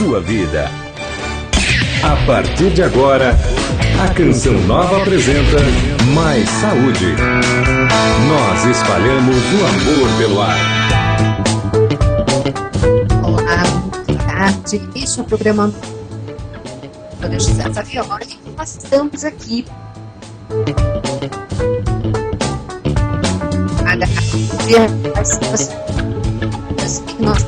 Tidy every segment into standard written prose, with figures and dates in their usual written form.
sua vida. A partir de agora, a Canção Nova apresenta Mais Saúde. Nós espalhamos o amor pelo ar. Olá, boa tarde. Este é o programa Dona José Saviola e nós estamos aqui para ver as situações que nós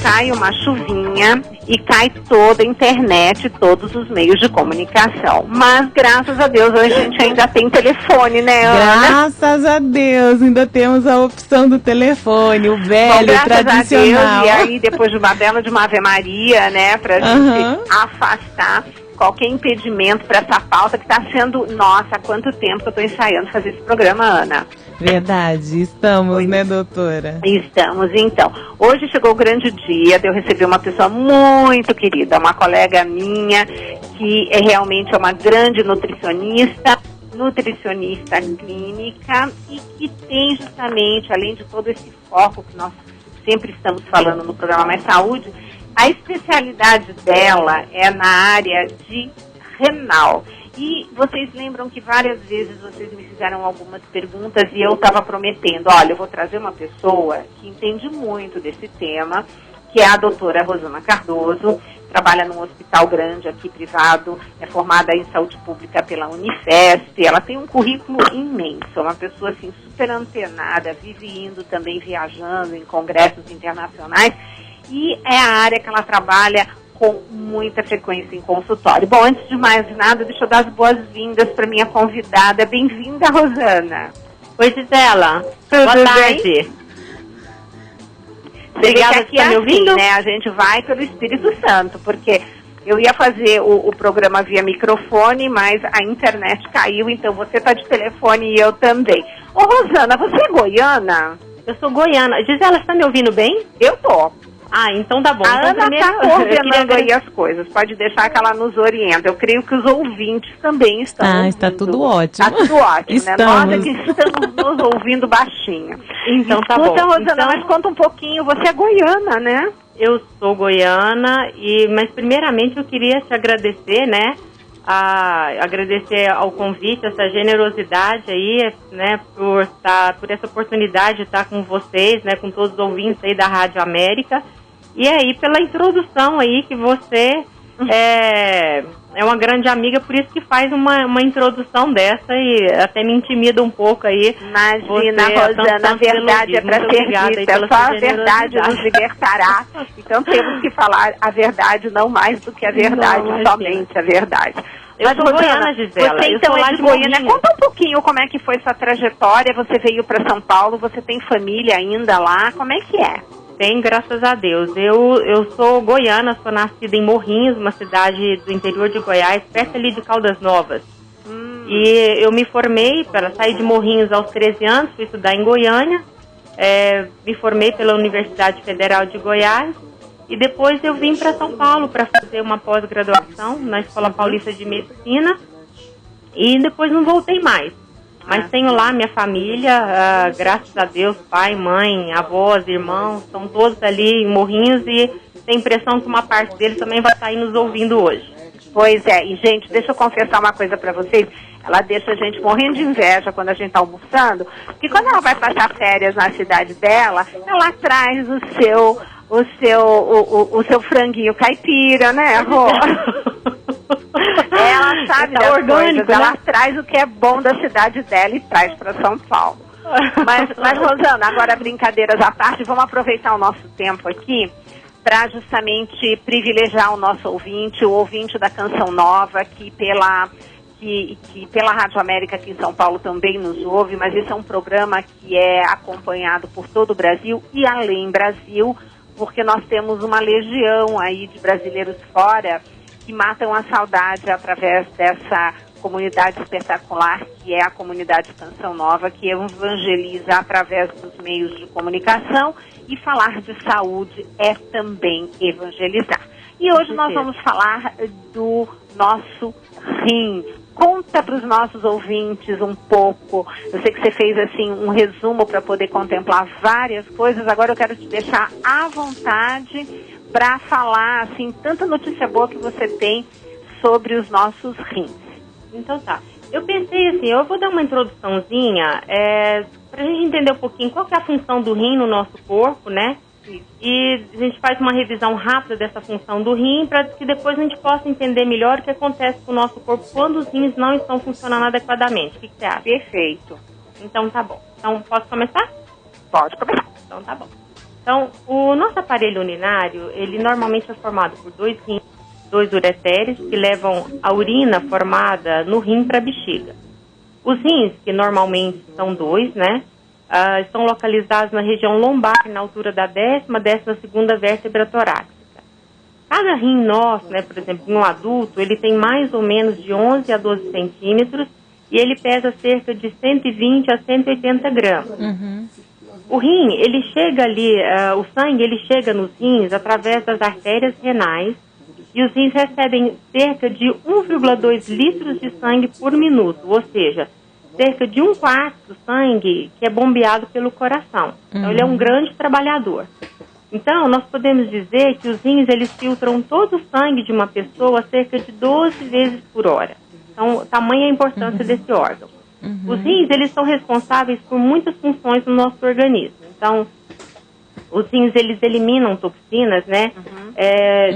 cai uma chuvinha e cai toda a internet, todos os meios de comunicação. Mas, graças a Deus, hoje a gente ainda tem telefone, né, Ana? Graças a Deus, ainda temos a opção do telefone, o velho, graças tradicional. A Deus, e aí, depois de uma bela de uma Ave Maria, né, pra gente afastar qualquer impedimento para essa pauta que está sendo... Nossa, há quanto tempo que eu estou ensaiando fazer esse programa, Ana? Verdade, estamos, né, doutora? Estamos, então. Hoje chegou o grande dia de eu receber uma pessoa muito querida, uma colega minha, que realmente é uma grande nutricionista clínica, e que tem justamente, além de todo esse foco que nós sempre estamos falando no programa Mais Saúde, a especialidade dela é na área de renal. E vocês lembram que várias vezes vocês me fizeram algumas perguntas e eu estava prometendo, olha, eu vou trazer uma pessoa que entende muito desse tema, que é a doutora Rosana Cardoso, trabalha num hospital grande aqui, privado, é formada em saúde pública pela Unifesp, ela tem um currículo imenso, é uma pessoa assim super antenada, vive indo também viajando em congressos internacionais, e é a área que ela trabalha com muita frequência em consultório. Bom, antes de mais nada, deixa eu dar as boas-vindas para minha convidada. Bem-vinda, Rosana. Oi, Gisela. Boa tarde. Obrigada por estar me ouvindo. Né? A gente vai pelo Espírito Santo, porque eu ia fazer o programa via microfone, mas a internet caiu, então você está de telefone e eu também. Ô, Rosana, você é goiana? Eu sou goiana. Gisela, você está me ouvindo bem? Eu tô. Ah, então tá bom. A então, Ana está coordenando aí as coisas. Pode deixar que ela nos orienta. Eu creio que os ouvintes também estão ouvindo. Está tudo ótimo. Está tudo ótimo, estamos. Né? Nós aqui estamos nos ouvindo baixinho. Então tá bom. Escuta, Rosana, então, mas conta um pouquinho. Você é goiana, né? Eu sou goiana, mas primeiramente eu queria te agradecer, né? Agradecer ao convite, essa generosidade aí, né? Por essa oportunidade de estar com vocês, né? Com todos os ouvintes aí da Rádio América. E aí, pela introdução aí, que você é uma grande amiga, por isso que faz uma introdução dessa e até me intimida um pouco aí. Imagina, Rosana, a verdade é para ser dita, só a verdade nos libertará. Então temos que falar a verdade, não mais do que a verdade, somente a verdade. Eu sou goiana, Gisela. Você então é de Goiânia. Conta um pouquinho como é que foi sua trajetória. Você veio para São Paulo, você tem família ainda lá, como é que é? Tem, graças a Deus. Eu sou goiana, sou nascida em Morrinhos, uma cidade do interior de Goiás, perto ali de Caldas Novas. E eu me formei, para sair de Morrinhos aos 13 anos, fui estudar em Goiânia, me formei pela Universidade Federal de Goiás, e depois eu vim para São Paulo para fazer uma pós-graduação na Escola Paulista de Medicina, e depois não voltei mais. Mas tenho lá minha família, graças a Deus, pai, mãe, avós, irmãos, estão todos ali em Morrinhos, e tenho a impressão que uma parte deles também vai estar aí nos ouvindo hoje. Pois é, e gente, deixa eu confessar uma coisa pra vocês, ela deixa a gente morrendo de inveja quando a gente tá almoçando, porque quando ela vai passar férias na cidade dela, ela traz o seu franguinho caipira, né, avó? Ela sabe das orgânico, coisas, né? Ela traz o que é bom da cidade dela e traz pra São Paulo. Mas Rosana, agora brincadeiras à parte, vamos aproveitar o nosso tempo aqui para justamente privilegiar o nosso ouvinte, o ouvinte da Canção Nova, que pela Rádio América aqui em São Paulo também nos ouve, mas esse é um programa que é acompanhado por todo o Brasil e além Brasil, porque nós temos uma legião aí de brasileiros fora que matam a saudade através dessa comunidade espetacular que é a comunidade Canção Nova, que evangeliza através dos meios de comunicação, e falar de saúde é também evangelizar. E hoje nós vamos falar do nosso rim. Conta para os nossos ouvintes um pouco. Eu sei que você fez assim um resumo para poder contemplar várias coisas. Agora eu quero te deixar à vontade para falar assim tanta notícia boa que você tem sobre os nossos rins. Então tá. Eu pensei assim, eu vou dar uma introduçãozinha para a gente entender um pouquinho qual que é a função do rim no nosso corpo, né? E a gente faz uma revisão rápida dessa função do rim para que depois a gente possa entender melhor o que acontece com o nosso corpo quando os rins não estão funcionando adequadamente. O que você acha? Perfeito. Então tá bom. Então posso começar? Pode começar. Então tá bom. Então o nosso aparelho urinário, ele normalmente é formado por 2 rins, 2 ureteres que levam a urina formada no rim para a bexiga. Os rins, que normalmente são 2, né? Estão localizados na região lombar, na altura da 10ª vértebra torácica. Cada rim nosso, né, por exemplo, em um adulto, ele tem mais ou menos de 11 a 12 centímetros e ele pesa cerca de 120 a 180 gramas. Uhum. O rim, ele chega ali, o sangue, ele chega nos rins através das artérias renais e os rins recebem cerca de 1,2 litros de sangue por minuto, ou seja, cerca de 1/4 do sangue que é bombeado pelo coração. Então, ele é um grande trabalhador. Então, nós podemos dizer que os rins, eles filtram todo o sangue de uma pessoa cerca de 12 vezes por hora. Então, tamanha a importância desse órgão. Os rins, eles são responsáveis por muitas funções no nosso organismo. Então, os rins, eles eliminam toxinas, né?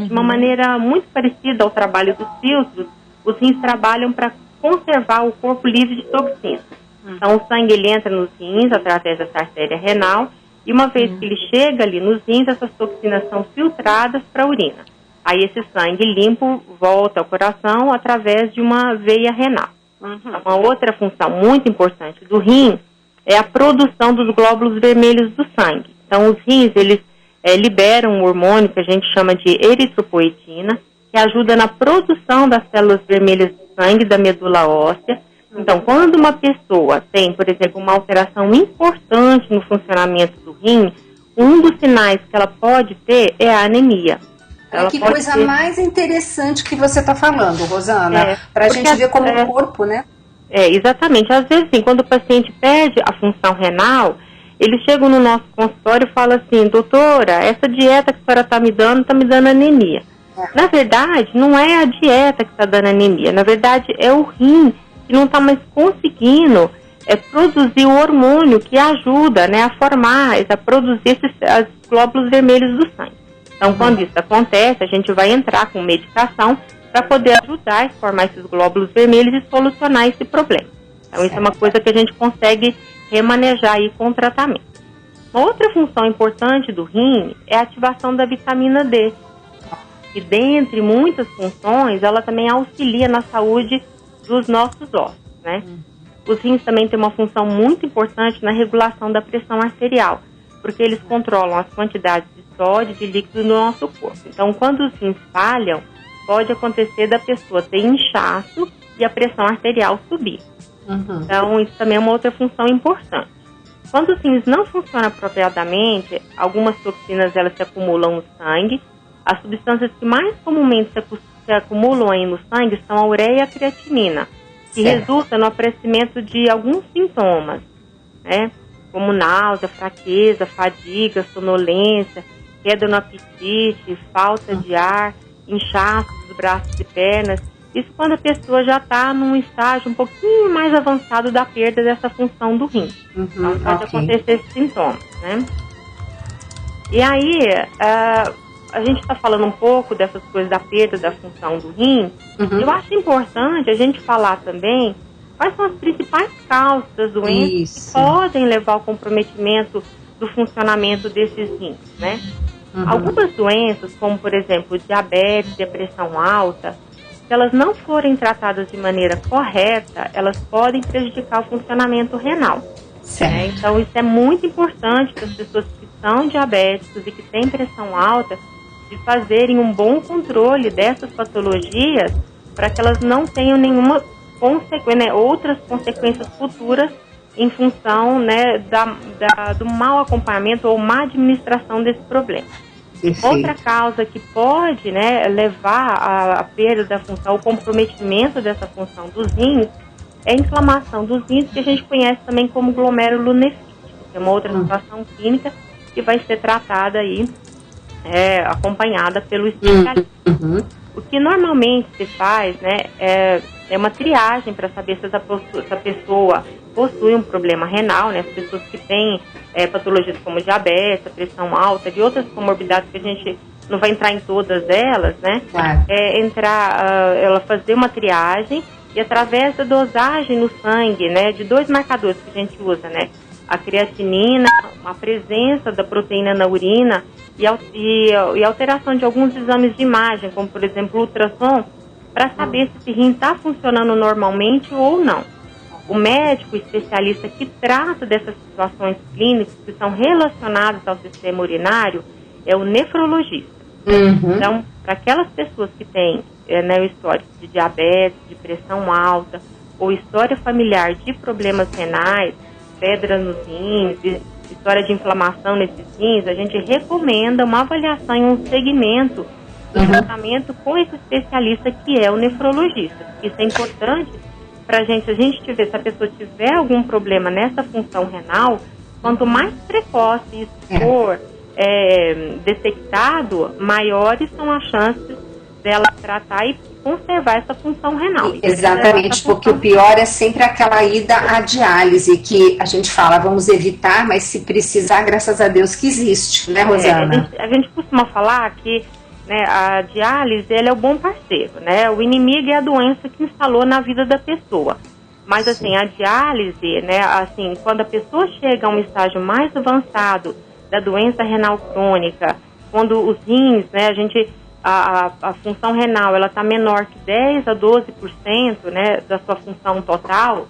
De uma maneira muito parecida ao trabalho dos filtros, os rins trabalham para conservar o corpo livre de toxinas. Então, o sangue ele entra nos rins através dessa artéria renal e uma vez que ele chega ali nos rins, essas toxinas são filtradas para a urina. Aí esse sangue limpo volta ao coração através de uma veia renal. Então, uma outra função muito importante do rim é a produção dos glóbulos vermelhos do sangue. Então, os rins, eles liberam um hormônio que a gente chama de eritropoetina, que ajuda na produção das células vermelhas do sangue da medula óssea. Então, quando uma pessoa tem, por exemplo, uma alteração importante no funcionamento do rim, um dos sinais que ela pode ter é a anemia. Que coisa mais interessante que você está falando, Rosana, para a gente ver como o corpo, né? Exatamente. Às vezes, assim, quando o paciente perde a função renal, eles chegam no nosso consultório e falam assim, doutora, essa dieta que a senhora está me dando anemia. Na verdade, não é a dieta que está dando anemia. Na verdade, é o rim que não está mais conseguindo produzir o hormônio que ajuda, né, a formar, a produzir esses glóbulos vermelhos do sangue. Então, quando isso acontece, a gente vai entrar com medicação para poder ajudar a formar esses glóbulos vermelhos e solucionar esse problema. Então, isso é uma coisa que a gente consegue remanejar aí com o tratamento. Uma outra função importante do rim é a ativação da vitamina D. que, dentre muitas funções, ela também auxilia na saúde dos nossos ossos, né? Os rins também têm uma função muito importante na regulação da pressão arterial, porque eles controlam as quantidades de sódio e de líquido no nosso corpo. Então, quando os rins falham, pode acontecer da pessoa ter inchaço e a pressão arterial subir. Então, isso também é uma outra função importante. Quando os rins não funcionam apropriadamente, algumas toxinas elas se acumulam no sangue. As substâncias que mais comumente se acumulam aí no sangue são a ureia e a creatinina, que resulta no aparecimento de alguns sintomas, né? Como náusea, fraqueza, fadiga, sonolência, queda no apetite, falta de ar, inchaço dos braços e pernas. Isso quando a pessoa já está num estágio um pouquinho mais avançado da perda dessa função do rim. Então pode acontecer esses sintomas, né? E aí, a gente está falando um pouco dessas coisas da perda da função do rim. Eu acho importante a gente falar também quais são as principais causas das doenças que podem levar ao comprometimento do funcionamento desses rins, né? Algumas doenças, como por exemplo diabetes e a pressão alta, se elas não forem tratadas de maneira correta, elas podem prejudicar o funcionamento renal. Né? Então isso é muito importante para as pessoas que são diabéticos e que têm pressão alta, de fazerem um bom controle dessas patologias para que elas não tenham nenhuma consequência, né, outras consequências futuras em função, né, do mau acompanhamento ou má administração desse problema. Outra causa que pode, né, levar à perda da função, ao comprometimento dessa função dos rins, é a inflamação dos rins, que a gente conhece também como glomerulonefrite, que é uma outra situação clínica que vai ser tratada aí, acompanhada pelo especialista. O que normalmente se faz, né, é uma triagem para saber se essa pessoa possui um problema renal, né, as pessoas que têm patologias como diabetes, pressão alta e outras comorbidades que a gente não vai entrar em todas elas, né, ela fazer uma triagem e através da dosagem no sangue, né, de 2 marcadores que a gente usa, né, a creatinina, a presença da proteína na urina e alteração de alguns exames de imagem, como por exemplo o ultrassom, para saber se esse rim está funcionando normalmente ou não. O médico especialista que trata dessas situações clínicas que são relacionadas ao sistema urinário é o nefrologista. Então, para aquelas pessoas que têm o histórico de diabetes, de pressão alta, ou história familiar de problemas renais, pedra nos rins, história de inflamação nesses rins, a gente recomenda uma avaliação e um segmento do tratamento com esse especialista que é o nefrologista. Isso é importante para a gente se a pessoa tiver algum problema nessa função renal, quanto mais precoce isso for detectado, maiores são as chances dela tratar e conservar essa função renal. Exatamente, porque o pior é sempre aquela ida à diálise, que a gente fala, vamos evitar, mas se precisar, graças a Deus que existe, né, Rosana? A gente costuma falar que, né, a diálise, ela é o bom parceiro, né? O inimigo é a doença que instalou na vida da pessoa. Mas, assim, a diálise, né, assim, quando a pessoa chega a um estágio mais avançado da doença renal crônica, quando os rins, né, a função renal, ela está menor que 10 a 12%, né, da sua função total,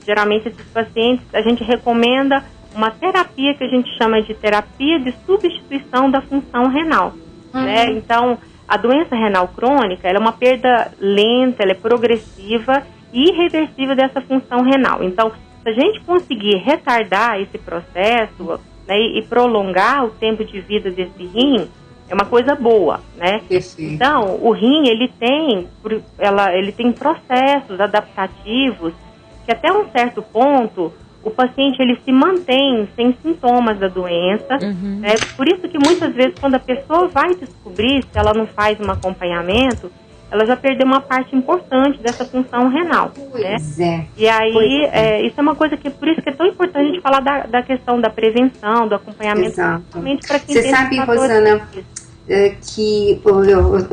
geralmente esses pacientes, a gente recomenda uma terapia que a gente chama de terapia de substituição da função renal. Né? Então, a doença renal crônica, ela é uma perda lenta, ela é progressiva e irreversível dessa função renal. Então, se a gente conseguir retardar esse processo, né, e prolongar o tempo de vida desse rim, é uma coisa boa, né? Então, o rim, ele tem processos adaptativos que até um certo ponto o paciente ele se mantém sem sintomas da doença, né? Por isso que muitas vezes quando a pessoa vai descobrir, se ela não faz um acompanhamento, ela já perdeu uma parte importante dessa função renal, né? E aí, isso é uma coisa que, por isso que é tão importante a gente falar da questão da prevenção, do acompanhamento, principalmente para quem tem... Você sabe, Rosana, que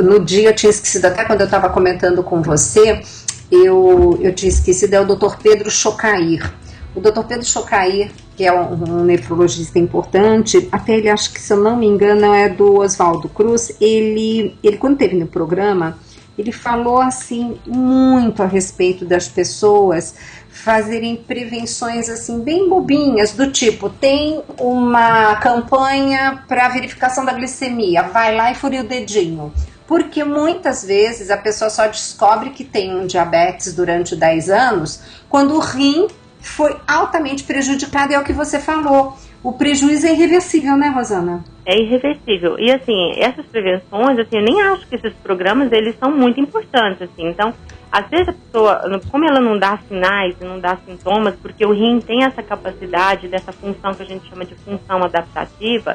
no dia eu tinha esquecido, até quando eu estava comentando com você, eu tinha esquecido, é o Dr. Pedro Chocair. O Dr. Pedro Chocair que é um nefrologista importante, até ele, acho que, se eu não me engano, é do Oswaldo Cruz, ele quando esteve no programa, ele falou assim muito a respeito das pessoas fazerem prevenções assim bem bobinhas, do tipo, tem uma campanha para verificação da glicemia, vai lá e fure o dedinho. Porque muitas vezes a pessoa só descobre que tem um diabetes durante 10 anos quando o rim foi altamente prejudicado, é o que você falou. O prejuízo é irreversível, né, Rosana? É irreversível. E, assim, essas prevenções, assim, eu nem acho que esses programas, eles são muito importantes, assim. Então, às vezes a pessoa, como ela não dá sinais, não dá sintomas, porque o rim tem essa capacidade, dessa função que a gente chama de função adaptativa,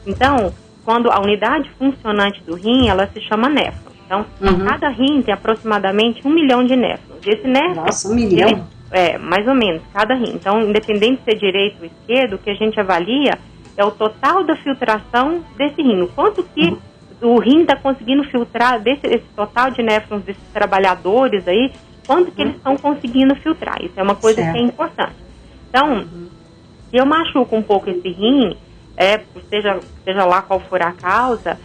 então, quando a unidade funcionante do rim, ela se chama néfron. Então, cada rim tem aproximadamente 1 milhão de néfrons. E esse néfron... Nossa, 1 milhão? Mais ou menos, cada rim. Então, independente de ser direito ou esquerdo, o que a gente avalia é o total da filtração desse rim. O quanto que o rim está conseguindo filtrar esse total de néfrons desses trabalhadores aí, quanto que eles estão conseguindo filtrar. Isso é uma coisa que é importante. Então, se eu machuco um pouco esse rim, seja lá qual for a causa,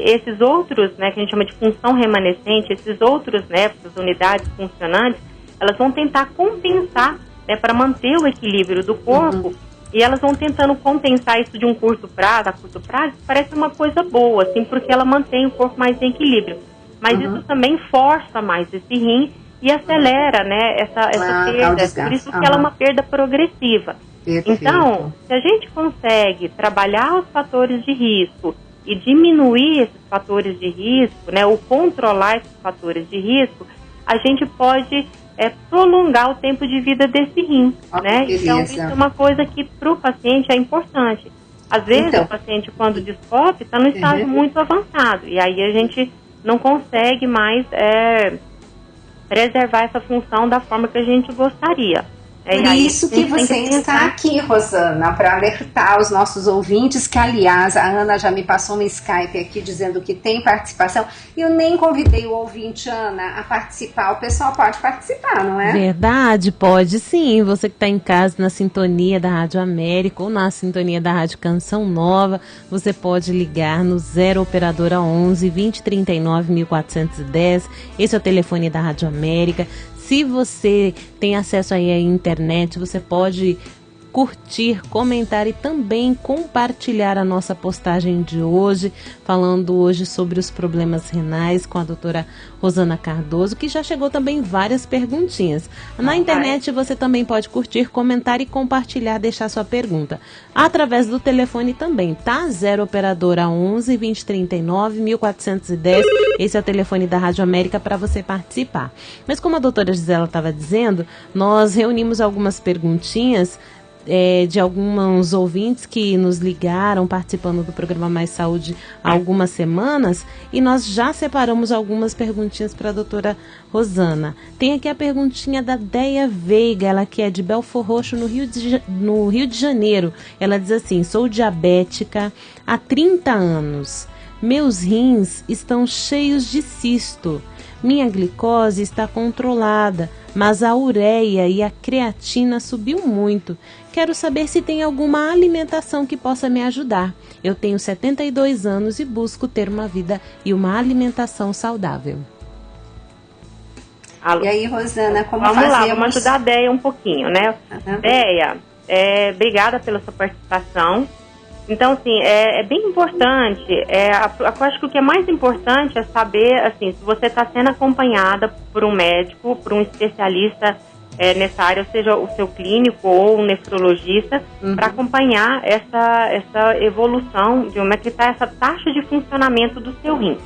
esses outros, né, que a gente chama de função remanescente, esses outros néfrons, unidades funcionantes, elas vão tentar compensar, né, para manter o equilíbrio do corpo, e elas vão tentando compensar isso de um curto prazo a curto prazo. Parece uma coisa boa, assim, porque ela mantém o corpo mais em equilíbrio. Mas isso também força mais esse rim e acelera, né, essa perda. Por isso que ela é uma perda progressiva. Perfeito. Então, se a gente consegue trabalhar os fatores de risco e diminuir esses fatores de risco, né, ou controlar esses fatores de risco, a gente pode prolongar o tempo de vida desse rim, né? Então, isso é uma coisa que para o paciente é importante. Às vezes, o paciente, quando descobre, está no estágio muito avançado, e aí a gente não consegue mais preservar essa função da forma que a gente gostaria. Por isso que você está aqui, Rosana, para alertar os nossos ouvintes, que, aliás, a Ana já me passou um Skype aqui dizendo que tem participação, e eu nem convidei o ouvinte, Ana, a participar. O pessoal pode participar, não é? Verdade, pode sim. Você que está em casa na sintonia da Rádio América ou na sintonia da Rádio Canção Nova, você pode ligar no 0 Operadora 11 2039 1410. Esse é o telefone da Rádio América. Se você tem acesso aí à internet, você pode curtir, comentar e também compartilhar a nossa postagem de hoje, falando hoje sobre os problemas renais com a doutora Rosana Cardoso, que já chegou também várias perguntinhas. Na internet você também pode curtir, comentar e compartilhar, deixar sua pergunta. Através do telefone também, tá? 0 Operadora 11 2039 1410. Esse é o telefone da Rádio América para você participar. Mas como a doutora Gisela estava dizendo, nós reunimos algumas perguntinhas de alguns ouvintes que nos ligaram participando do programa Mais Saúde há algumas semanas, e nós já separamos algumas perguntinhas para a doutora Rosana. Tem aqui a perguntinha da Deia Veiga, ela que é de Belfor Roxo, no Rio de Janeiro. Ela diz assim: sou diabética há 30 anos. Meus rins estão cheios de cisto. Minha glicose está controlada, mas a ureia e a creatina subiu muito. Quero saber se tem alguma alimentação que possa me ajudar. Eu tenho 72 anos e busco ter uma vida e uma alimentação saudável. E aí, Rosana, como vamos fazemos? Lá, vamos ajudar a Deia um pouquinho, né? Deia, obrigada pela sua participação. Então, assim, é bem importante, eu acho que o que é mais importante é saber, assim, se você está sendo acompanhada por um médico, por um especialista nessa área, ou seja, o seu clínico ou um nefrologista, para acompanhar essa evolução de como é que está essa taxa de funcionamento do seu rim.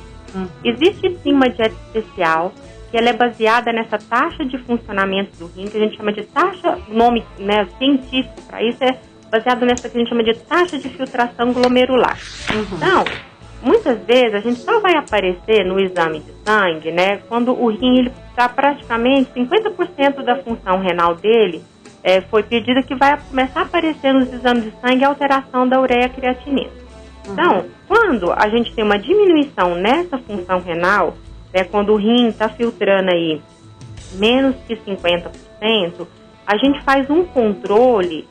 Existe sim uma dieta especial, que ela é baseada nessa taxa de funcionamento do rim, que a gente chama de taxa, o nome, né, científico para isso é baseado nessa que a gente chama de taxa de filtração glomerular. Então, muitas vezes a gente só vai aparecer no exame de sangue, né, quando o rim está praticamente 50% da função renal dele foi perdida, que vai começar a aparecer nos exames de sangue a alteração da ureia creatinina. Então, quando a gente tem uma diminuição nessa função renal, quando o rim está filtrando aí menos que 50%, a gente faz um controle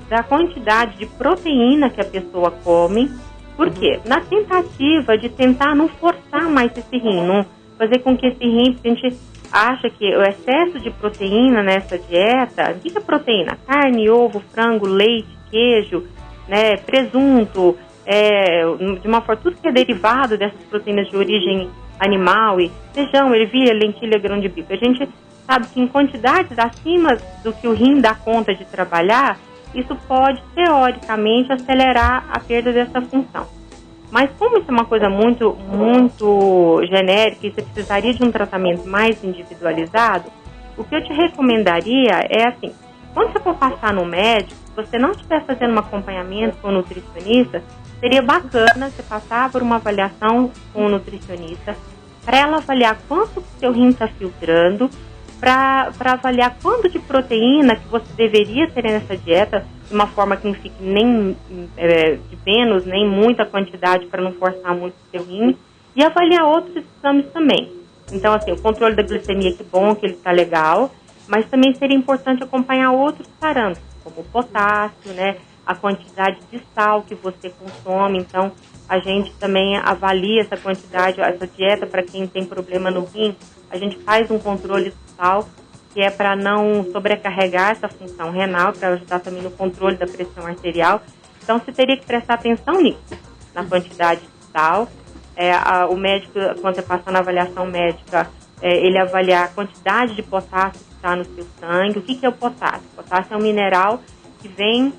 da quantidade de proteína que a pessoa come. Por quê? Na tentativa de tentar não forçar mais esse rim, não fazer com que esse rim, porque a gente acha que o excesso de proteína nessa dieta, o que é proteína? Carne, ovo, frango, leite, queijo, né, presunto, de uma forma, tudo que é derivado dessas proteínas de origem animal, e feijão, ervilha, lentilha, grão de bico. A gente sabe que em quantidades acima do que o rim dá conta de trabalhar, isso pode, teoricamente, acelerar a perda dessa função. Mas como isso é uma coisa muito, muito genérica e você precisaria de um tratamento mais individualizado, o que eu te recomendaria é assim, quando você for passar no médico, se você não estiver fazendo um acompanhamento com o nutricionista, seria bacana você passar por uma avaliação com o nutricionista, para ela avaliar quanto o seu rim está filtrando, para avaliar quanto de proteína que você deveria ter nessa dieta, de uma forma que não fique nem de menos, nem muita quantidade para não forçar muito o seu rim, e avaliar outros exames também. Então, assim, o controle da glicemia, que bom que ele está legal, mas também seria importante acompanhar outros parâmetros, como o potássio, né, a quantidade de sal que você consome. Então, a gente também avalia essa quantidade, essa dieta para quem tem problema no rim, a gente faz um controle de sal, que é para não sobrecarregar essa função renal, para ajudar também no controle da pressão arterial. Então, você teria que prestar atenção nisso, na quantidade de sal. O médico, quando você passa na avaliação médica, ele avaliar a quantidade de potássio que está no seu sangue. O que é o potássio? O potássio é um mineral que vem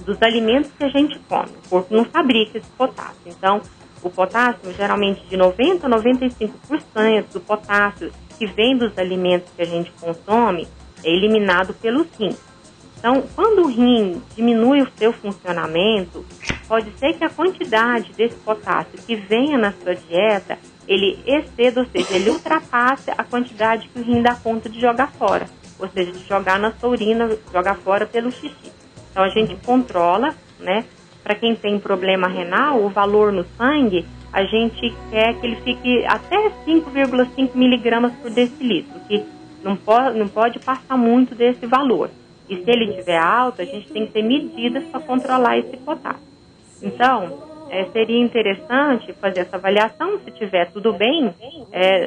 dos alimentos que a gente come. O corpo não fabrica esse potássio. Então, o potássio, geralmente de 90% a 95% do potássio que vem dos alimentos que a gente consome é eliminado pelos rins. Então, quando o rim diminui o seu funcionamento, pode ser que a quantidade desse potássio que venha na sua dieta, ele exceda, ou seja, ele ultrapasse a quantidade que o rim dá conta de jogar fora. Ou seja, de jogar na sua urina, jogar fora pelo xixi. Então, a gente controla, né? Para quem tem problema renal, o valor no sangue, a gente quer que ele fique até 5,5 miligramas por decilitro, que não pode passar muito desse valor. E se ele estiver alto, a gente tem que ter medidas para controlar esse potássio. Então, seria interessante fazer essa avaliação. Se tiver tudo bem,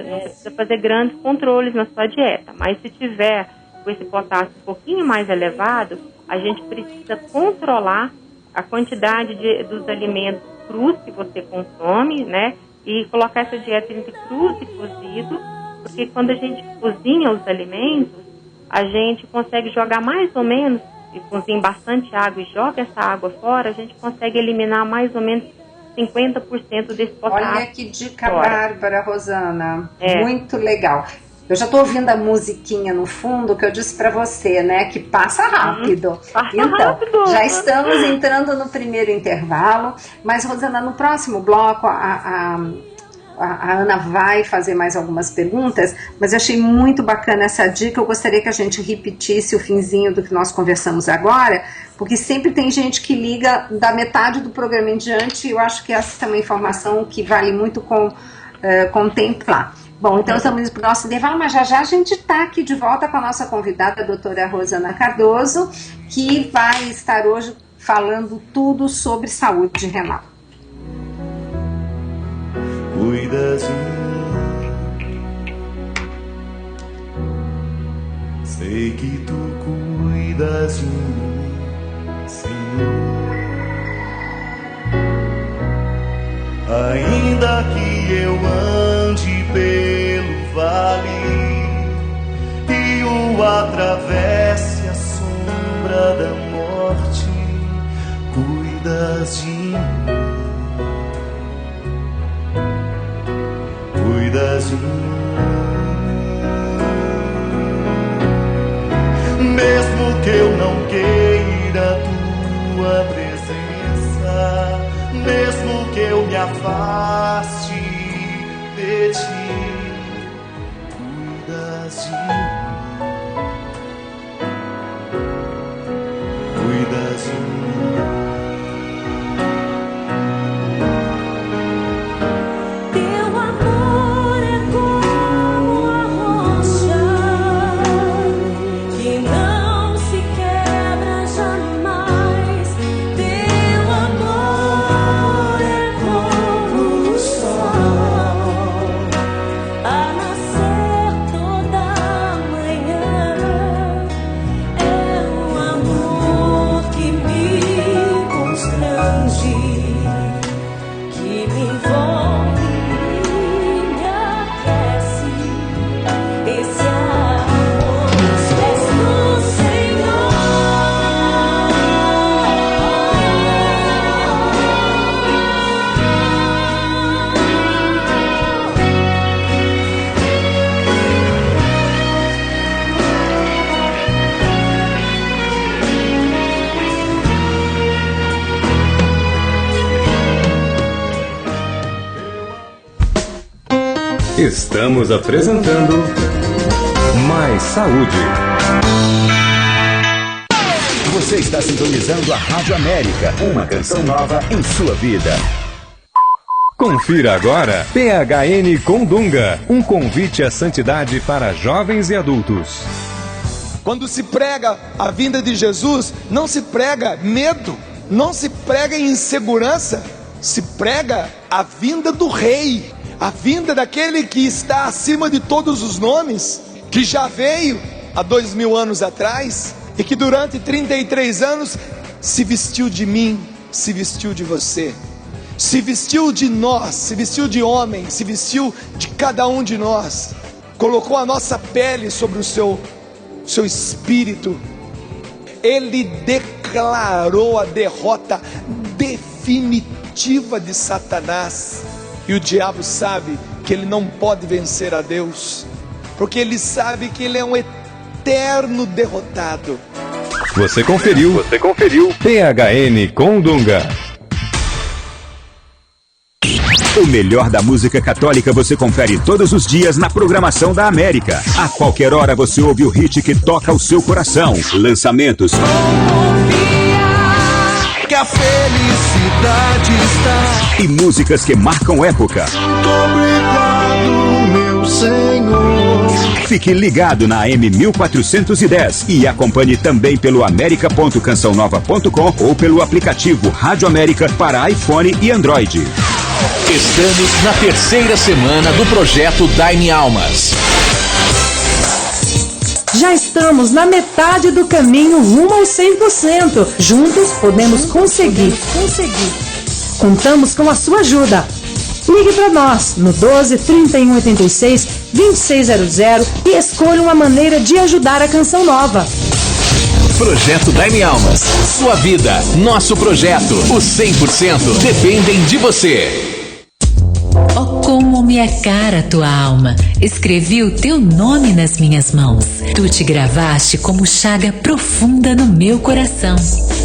não precisa fazer grandes controles na sua dieta. Mas se tiver com esse potássio um pouquinho mais elevado, a gente precisa controlar a quantidade dos alimentos crus que você consome, né? E colocar essa dieta entre crus e cozido, porque quando a gente cozinha os alimentos, a gente consegue jogar mais ou menos, e cozinha bastante água e joga essa água fora, a gente consegue eliminar mais ou menos 50% desse potássio. Olha que dica bárbara, Rosana. Muito legal. Eu já estou ouvindo a musiquinha no fundo que eu disse para você, né? Que passa rápido. Então, já estamos entrando no primeiro intervalo. Mas, Rosana, no próximo bloco a Ana vai fazer mais algumas perguntas, mas eu achei muito bacana essa dica. Eu gostaria que a gente repetisse o finzinho do que nós conversamos agora, porque sempre tem gente que liga da metade do programa em diante, e eu acho que essa é uma informação que vale muito contemplar. Bom, então estamos indo para o nosso intervalo, mas já a gente está aqui de volta com a nossa convidada, a doutora Rosana Cardoso, que vai estar hoje falando tudo sobre saúde renal. Cuidas de mim, sei que tu cuidas de mim, Senhor. Ainda que eu ande pelo vale e o atravesse a sombra da morte, cuidas de mim, cuidas de mim. Mesmo que eu não queira tua presença, mesmo que eu me afaste de ti, cuidas de mim, cuidas de mim. Teu amor é como a rocha que não se quebra Estamos apresentando Mais Saúde. Você está sintonizando a Rádio América, uma canção nova em sua vida. Confira agora PHN com Dunga, um convite à santidade para jovens e adultos. Quando se prega a vinda de Jesus, não se prega medo, não se prega insegurança, se prega a vinda do Rei, a vinda daquele que está acima de todos os nomes, que já veio há 2000 anos atrás e que durante 33 anos se vestiu de mim, se vestiu de você, se vestiu de nós, se vestiu de homem, se vestiu de cada um de nós, colocou a nossa pele sobre o seu espírito. Ele declarou a derrota definitiva de Satanás, e o diabo sabe que ele não pode vencer a Deus, porque ele sabe que ele é um eterno derrotado. Você conferiu PHN com Dunga. O melhor da música católica você confere todos os dias na programação da América. A qualquer hora você ouve o hit que toca o seu coração. Lançamentos. Que a felicidade está. E músicas que marcam época. Obrigado, meu Senhor. Fique ligado na M1410 e acompanhe também pelo america.cançãonova.com ou pelo aplicativo Rádio América para iPhone e Android. Estamos na terceira semana do projeto Dai-me Almas. Já estamos na metade do caminho rumo ao 100%. Juntos podemos conseguir. Contamos com a sua ajuda. Ligue para nós no 12 31 86 2600 e escolha uma maneira de ajudar a Canção Nova. Projeto Dai-me Almas. Sua vida, nosso projeto. Os 100% dependem de você. Oh, como me é cara a tua alma. Escrevi o teu nome nas minhas mãos. Tu te gravaste como chaga profunda no meu coração.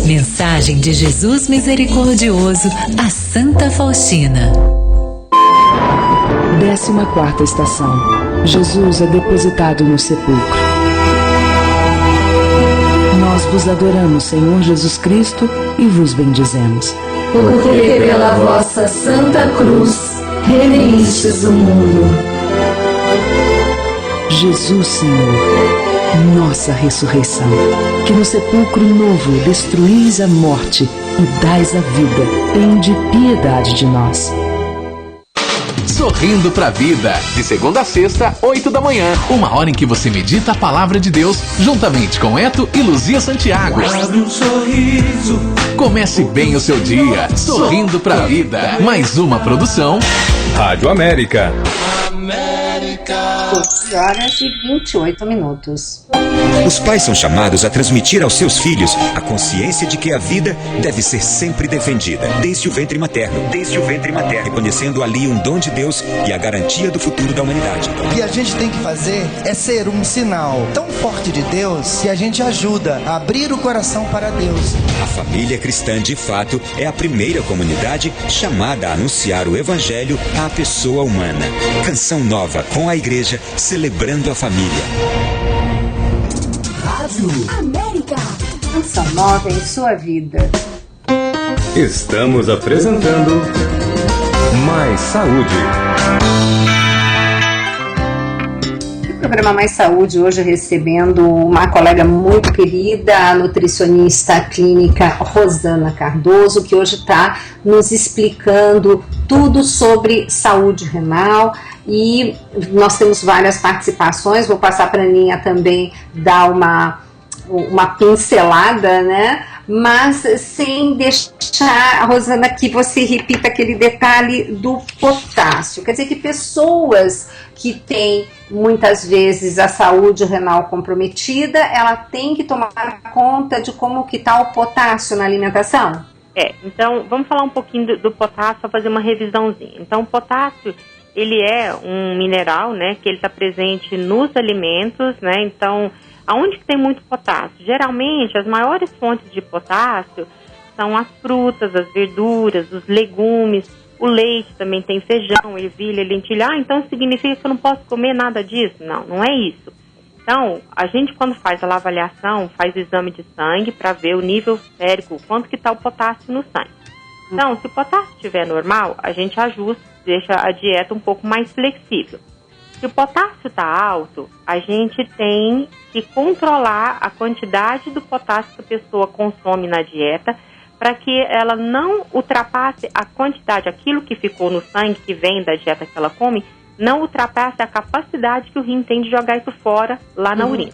Mensagem de Jesus misericordioso a Santa Faustina. 14ª estação. Jesus é depositado no sepulcro. Nós vos adoramos, Senhor Jesus Cristo, e vos bendizemos. Porque pela vossa santa cruz redimistes o mundo. Jesus, Senhor, nossa ressurreição, que no sepulcro novo destruís a morte e dais a vida, tende piedade de nós. Sorrindo pra Vida, de segunda a sexta, 8 da manhã. Uma hora em que você medita a palavra de Deus, juntamente com Eto e Luzia Santiago. Abre um sorriso. Comece bem o seu dia, sorrindo pra vida. Mais uma produção Rádio América. 12 horas e 28 minutos. Os pais são chamados a transmitir aos seus filhos a consciência de que a vida deve ser sempre defendida, desde o ventre materno, reconhecendo ali um dom de Deus e a garantia do futuro da humanidade. O que a gente tem que fazer é ser um sinal tão forte de Deus que a gente ajuda a abrir o coração para Deus. A família cristã, de fato, é a primeira comunidade chamada a anunciar o Evangelho à pessoa humana. Canção Nova com a Igreja, celebrando a família. Rádio América. Canção Nova em sua vida. Estamos apresentando Mais Saúde. No programa Mais Saúde, hoje recebendo uma colega muito querida, a nutricionista clínica Rosana Cardoso, que hoje está nos explicando tudo sobre saúde renal. E nós temos várias participações, vou passar para a Aninha também dar uma pincelada, né? Mas sem deixar, Rosana, que você repita aquele detalhe do potássio. Quer dizer que pessoas que têm muitas vezes a saúde renal comprometida, ela tem que tomar conta de como que está o potássio na alimentação? Então vamos falar um pouquinho do potássio, para fazer uma revisãozinha. Então o potássio, ele é um mineral, né, que ele está presente nos alimentos, né, então aonde que tem muito potássio? Geralmente as maiores fontes de potássio são as frutas, as verduras, os legumes, O leite também tem feijão, ervilha, lentilha. Então significa que eu não posso comer nada disso? Não, não é isso. Então, a gente quando faz a avaliação, faz o exame de sangue para ver o nível sérico, quanto que está o potássio no sangue. Então, se o potássio estiver normal, a gente ajusta, deixa a dieta um pouco mais flexível. Se o potássio está alto, a gente tem que controlar a quantidade do potássio que a pessoa consome na dieta para que ela não ultrapasse a quantidade, aquilo que ficou no sangue, que vem da dieta que ela come, não ultrapasse a capacidade que o rim tem de jogar isso fora lá na urina.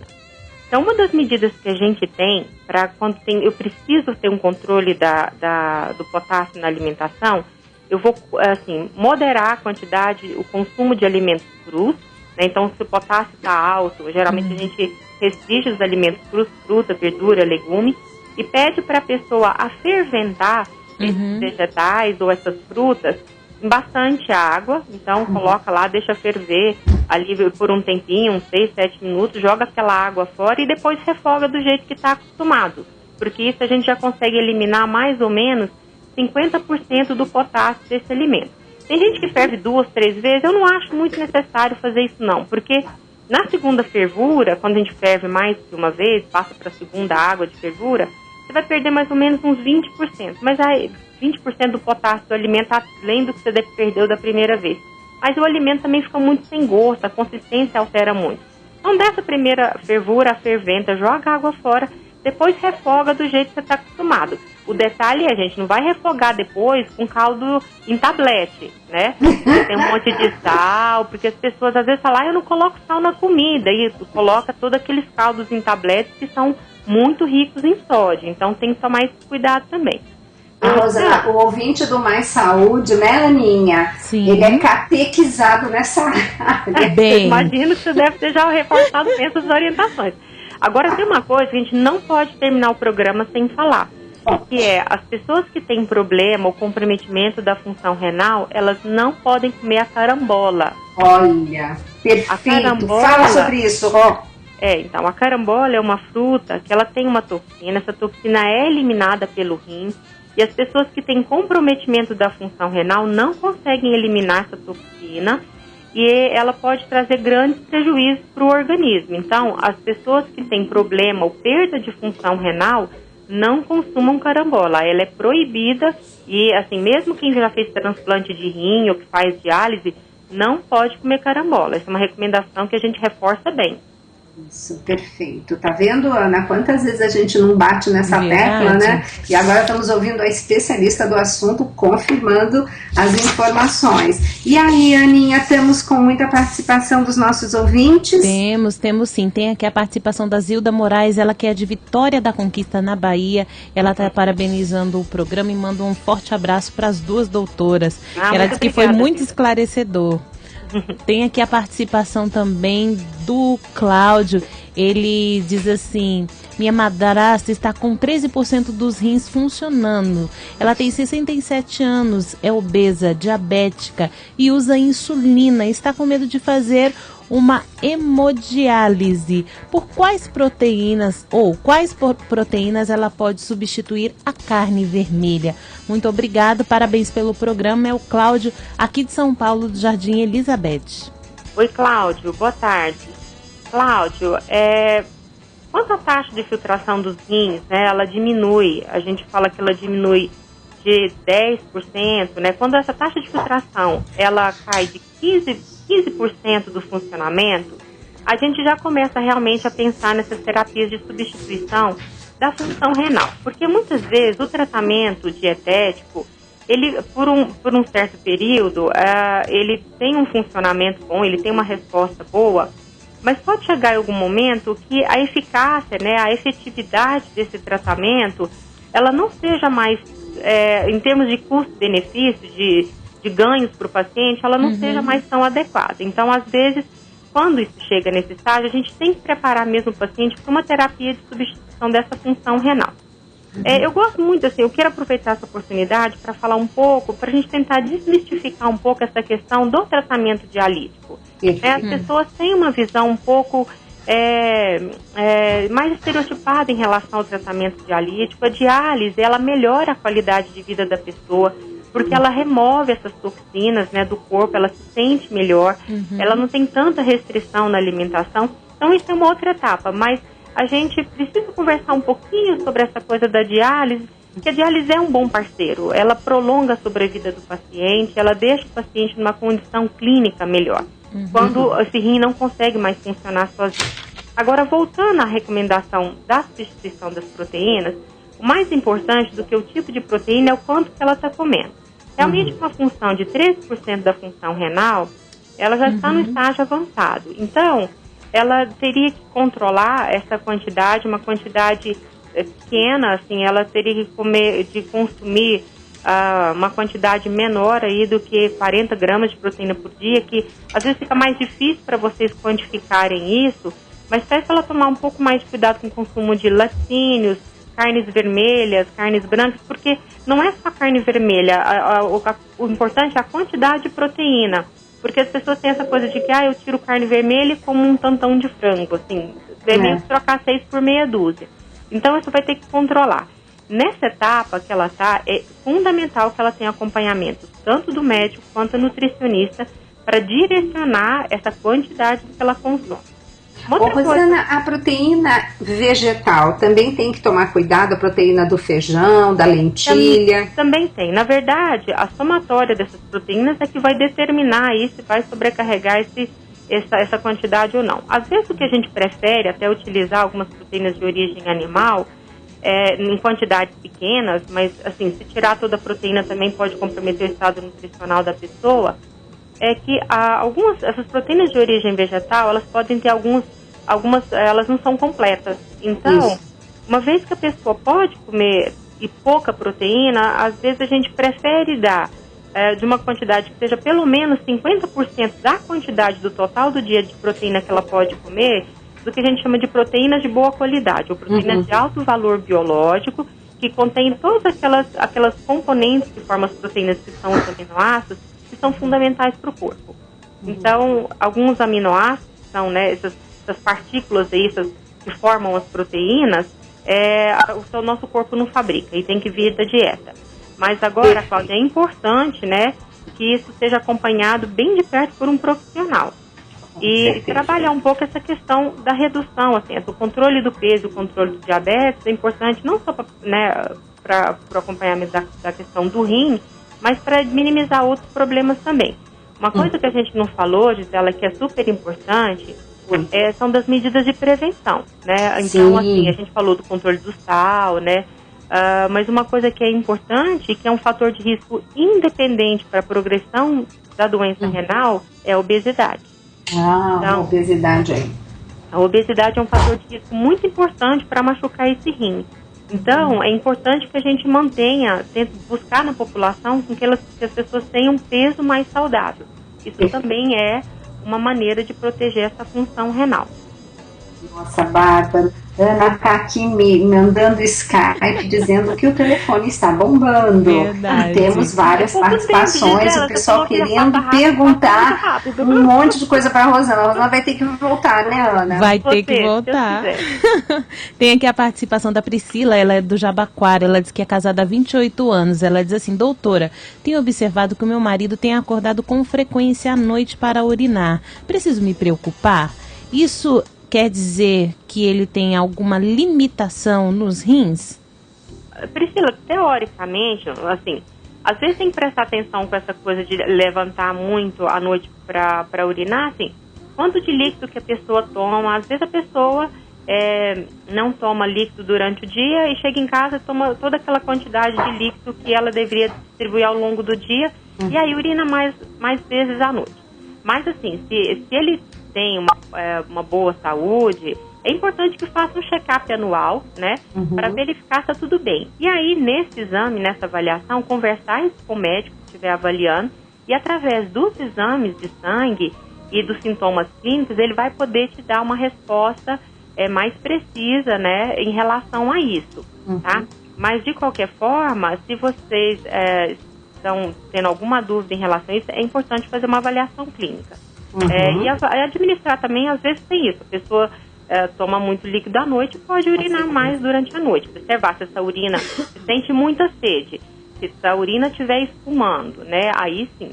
Então, uma das medidas que a gente tem para quando eu preciso ter um controle do potássio na alimentação, eu vou, assim, moderar a quantidade, o consumo de alimentos crus, né? Então, se o potássio está alto, geralmente a gente restringe os alimentos crus, fruta, verdura, legume, e pede para a pessoa a ferventar esses vegetais ou essas frutas em bastante água. Então, coloca lá, deixa ferver ali por um tempinho, uns 6, 7 minutos, joga aquela água fora e depois refoga do jeito que está acostumado. Porque isso a gente já consegue eliminar mais ou menos 50% do potássio desse alimento. Tem gente que ferve 2, 3 vezes, eu não acho muito necessário fazer isso não, porque na segunda fervura, quando a gente ferve mais que uma vez, passa para a segunda água de fervura, você vai perder mais ou menos uns 20%, mas aí 20% do potássio do alimento além do que você perdeu da primeira vez. Mas o alimento também fica muito sem gosto, a consistência altera muito. Então dessa primeira fervura, ferventa, joga a água fora, depois refoga do jeito que você está acostumado. O detalhe é, a gente não vai refogar depois com caldo em tablete, né? Tem um monte de sal, porque as pessoas às vezes falam, eu não coloco sal na comida. Isso, coloca todos aqueles caldos em tabletes que são muito ricos em sódio. Então tem que tomar esse cuidado também. Rosana, o ouvinte do Mais Saúde, né, Aninha? Sim. Ele é catequizado nessa área. Bem. Imagino que você deve ter já reforçado essas orientações. Agora tem uma coisa que a gente não pode terminar o programa sem falar, que é as pessoas que têm problema ou comprometimento da função renal, elas não podem comer a carambola. Olha, perfeito. A carambola, fala sobre isso, Ró. Então, a carambola é uma fruta que ela tem uma toxina, essa toxina é eliminada pelo rim, e as pessoas que têm comprometimento da função renal não conseguem eliminar essa toxina, e ela pode trazer grandes prejuízos para o organismo. Então, as pessoas que têm problema ou perda de função renal não consumam carambola. Ela é proibida e, assim, mesmo quem já fez transplante de rim ou que faz diálise, não pode comer carambola. Essa é uma recomendação que a gente reforça bem. Isso, perfeito. Tá vendo, Ana? Quantas vezes a gente não bate nessa tecla, né? E agora estamos ouvindo a especialista do assunto confirmando as informações. E aí, Aninha, estamos com muita participação dos nossos ouvintes? Temos sim. Tem aqui a participação da Zilda Moraes, ela que é de Vitória da Conquista, na Bahia. Ela está parabenizando o programa e manda um forte abraço para as duas doutoras. Ela disse que foi muito esclarecedor. Tem aqui a participação também do Cláudio. Ele diz assim: minha madrasta está com 13% dos rins funcionando. Ela tem 67 anos, é obesa, diabética e usa insulina. Está com medo de fazer uma hemodiálise. Por quais proteínas ela pode substituir a carne vermelha? Muito obrigado, parabéns pelo programa. É o Cláudio, aqui de São Paulo, do Jardim Elizabeth. Oi, Cláudio, boa tarde. Cláudio, quanto à taxa de filtração dos rins, né, ela diminui, a gente fala que ela diminui de 10%, né, quando essa taxa de filtração ela cai de 15% do funcionamento, a gente já começa realmente a pensar nessas terapias de substituição da função renal, porque muitas vezes o tratamento dietético, ele por um certo período, ele tem um funcionamento bom, ele tem uma resposta boa, mas pode chegar em algum momento que a eficácia, né, a efetividade desse tratamento, ela não seja mais, em termos de custo-benefício, de ganhos para o paciente, ela não seja mais tão adequada. Então, às vezes, quando isso chega nesse estágio, a gente tem que preparar mesmo o paciente para uma terapia de substituição dessa função renal. Eu gosto muito, assim, eu quero aproveitar essa oportunidade para falar um pouco, para a gente tentar desmistificar um pouco essa questão do tratamento dialítico. As pessoas têm uma visão um pouco mais estereotipada em relação ao tratamento dialítico. A diálise, ela melhora a qualidade de vida da pessoa, porque ela remove essas toxinas, né, do corpo, ela se sente melhor, ela não tem tanta restrição na alimentação. Então isso é uma outra etapa, mas a gente precisa conversar um pouquinho sobre essa coisa da diálise, porque a diálise é um bom parceiro, ela prolonga a sobrevida do paciente, ela deixa o paciente numa condição clínica melhor, quando esse rim não consegue mais funcionar sozinho. Agora, voltando à recomendação da substituição das proteínas, o mais importante do que o tipo de proteína é o quanto que ela está comendo. Realmente, uma função de 13% da função renal, ela já está no estágio avançado. Então, ela teria que controlar essa quantidade, uma quantidade pequena, assim, ela teria que consumir uma quantidade menor aí do que 40 gramas de proteína por dia, que às vezes fica mais difícil para vocês quantificarem isso, mas peço para ela tomar um pouco mais de cuidado com o consumo de laticínios, carnes vermelhas, carnes brancas, porque não é só carne vermelha, o importante é a quantidade de proteína, porque as pessoas têm essa coisa de que eu tiro carne vermelha como um tantão de frango, assim, devemos trocar 6 por meia dúzia. Então, isso vai ter que controlar. Nessa etapa que ela está, é fundamental que ela tenha acompanhamento, tanto do médico quanto do nutricionista, para direcionar essa quantidade que ela consome. Rosana, a proteína vegetal também tem que tomar cuidado, a proteína do feijão, da lentilha? Também tem. Na verdade, a somatória dessas proteínas é que vai determinar aí se vai sobrecarregar essa quantidade ou não. Às vezes o que a gente prefere até utilizar algumas proteínas de origem animal em quantidades pequenas, mas assim, se tirar toda a proteína também pode comprometer o estado nutricional da pessoa, é que essas proteínas de origem vegetal, elas podem ter algumas, elas não são completas. Então, uma vez que a pessoa pode comer e pouca proteína, às vezes a gente prefere dar de uma quantidade que seja pelo menos 50% da quantidade do total do dia de proteína que ela pode comer, do que a gente chama de proteínas de boa qualidade, ou proteínas de alto valor biológico, que contém todas aquelas componentes que formam as proteínas, que são os aminoácidos, que são fundamentais para o corpo. Então, alguns aminoácidos são, né, essas partículas aí, que formam as proteínas, o nosso corpo não fabrica e tem que vir da dieta. Mas agora, Cláudia, é importante, né, que isso seja acompanhado bem de perto por um profissional. E trabalhar um pouco essa questão da redução, assim, o controle do peso, o controle do diabetes é importante não só para o acompanhamento da questão do rim, mas para minimizar outros problemas também. Uma coisa que a gente não falou, Gisela, que é super importante, são das medidas de prevenção, né? Então, assim, a gente falou do controle do sal, né? Mas uma coisa que é importante, que é um fator de risco independente para a progressão da doença renal, é a obesidade. Então, a obesidade aí. A obesidade é um fator de risco muito importante para machucar esse rim. Então, é importante que a gente mantenha, tente buscar na população que as pessoas tenham um peso mais saudável. Isso também é uma maneira de proteger essa função renal. Nossa, Bárbara, Ana está aqui me mandando Skype dizendo que o telefone está bombando. Verdade. Temos várias participações, o pessoal querendo perguntar um monte de coisa para a Rosana. A Rosana vai ter que voltar, né, Ana? Vai ter que voltar. Tem aqui a participação da Priscila, ela é do Jabaquara, ela diz que é casada há 28 anos. Ela diz assim: doutora, tenho observado que o meu marido tem acordado com frequência à noite para urinar. Preciso me preocupar? Isso quer dizer que ele tem alguma limitação nos rins? Priscila, teoricamente, assim, às vezes tem que prestar atenção com essa coisa de levantar muito à noite para urinar, assim, quanto de líquido que a pessoa toma. Às vezes a pessoa não toma líquido durante o dia e chega em casa e toma toda aquela quantidade de líquido que ela deveria distribuir ao longo do dia e aí urina mais vezes à noite. Mas assim, se ele tem uma boa saúde, é importante que faça um check-up anual, né, para verificar se está tudo bem. E aí, nesse exame, nessa avaliação, conversar isso com o médico que estiver avaliando, e através dos exames de sangue e dos sintomas clínicos, ele vai poder te dar uma resposta mais precisa, né, em relação a isso, tá? Mas, de qualquer forma, se vocês estão tendo alguma dúvida em relação a isso, é importante fazer uma avaliação clínica. E administrar também, às vezes tem isso, a pessoa toma muito líquido à noite e pode urinar mais durante a noite. Observar se essa urina se sente muita sede. Se a urina estiver espumando, né, aí sim,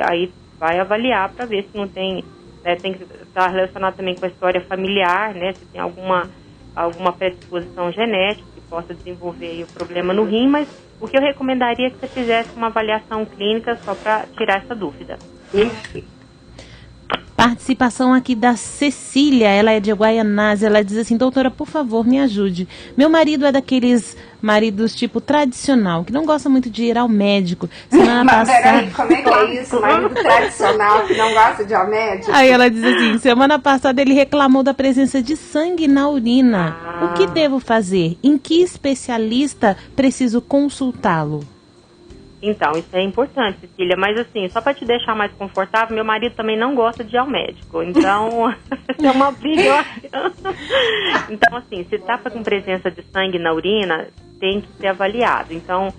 aí vai avaliar para ver se não tem, né, tem que estar relacionado também com a história familiar, né, se tem alguma predisposição genética que possa desenvolver aí o problema no rim, mas o que eu recomendaria é que você fizesse uma avaliação clínica só para tirar essa dúvida. Participação aqui da Cecília, ela é de Guaianazes, ela diz assim: doutora, por favor, me ajude. Meu marido é daqueles maridos tipo tradicional, que não gosta muito de ir ao médico. Semana passada... Peraí, como é que é isso? Marido tradicional que não gosta de ir ao médico? Aí ela diz assim: semana passada ele reclamou da presença de sangue na urina. O que devo fazer? Em que especialista preciso consultá-lo? Então, isso é importante, Cecília, mas assim, só para te deixar mais confortável, meu marido também não gosta de ir ao médico, então é uma briga. Então, assim, se está com presença de sangue na urina, tem que ser avaliado. Então,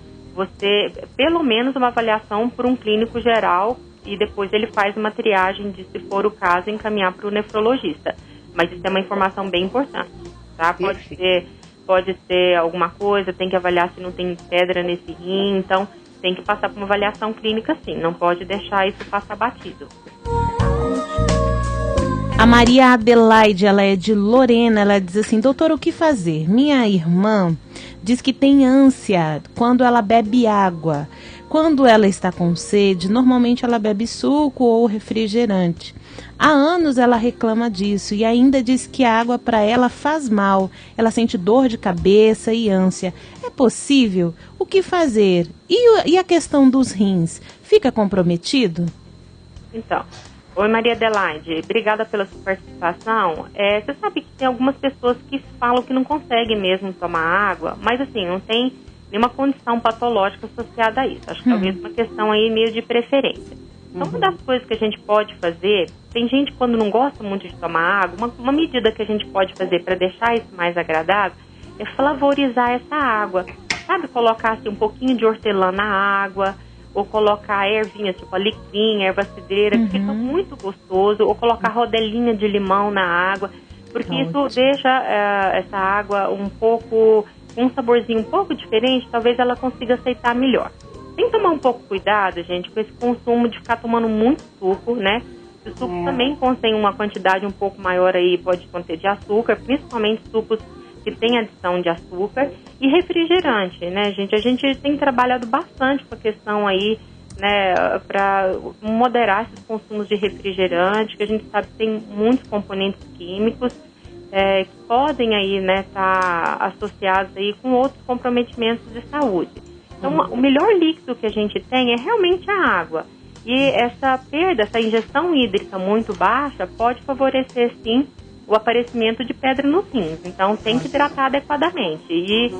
pelo menos uma avaliação por um clínico geral, e depois ele faz uma triagem de, se for o caso, encaminhar para o nefrologista. Mas isso é uma informação bem importante, tá? Pode ser alguma coisa, tem que avaliar se não tem pedra nesse rim, então tem que passar por uma avaliação clínica sim, não pode deixar isso passar batido. A Maria Adelaide, ela é de Lorena, ela diz assim: doutor, o que fazer? Minha irmã diz que tem ânsia quando ela bebe água. Quando ela está com sede, normalmente ela bebe suco ou refrigerante. Há anos ela reclama disso e ainda diz que a água para ela faz mal. Ela sente dor de cabeça e ânsia. É possível? O que fazer? E a questão dos rins? Fica comprometido? Então, oi Maria Adelaide, obrigada pela sua participação. Você sabe que tem algumas pessoas que falam que não conseguem mesmo tomar água, mas assim, não tem nenhuma condição patológica associada a isso. Acho que talvez uma questão aí meio de preferência. Então, uma das coisas que a gente pode fazer, tem gente que quando não gosta muito de tomar água, uma medida que a gente pode fazer para deixar isso mais agradável é flavorizar essa água. Sabe, colocar assim, um pouquinho de hortelã na água, ou colocar ervinhas, tipo alecrim, erva cidreira, que fica muito gostoso, ou colocar rodelinha de limão na água, porque isso deixa essa água um saborzinho um pouco diferente, talvez ela consiga aceitar melhor. Tem que tomar um pouco cuidado, gente, com esse consumo de ficar tomando muito suco, né? O suco também contém uma quantidade um pouco maior aí, pode conter de açúcar, principalmente sucos que têm adição de açúcar, e refrigerante, né, gente? A gente tem trabalhado bastante com a questão aí, né, para moderar esses consumos de refrigerante, que a gente sabe que tem muitos componentes químicos que podem aí, né, estar associados aí com outros comprometimentos de saúde. Então, o melhor líquido que a gente tem é realmente a água. E essa perda, essa ingestão hídrica muito baixa pode favorecer, sim, o aparecimento de pedra nos rins. Então, tem que hidratar adequadamente. E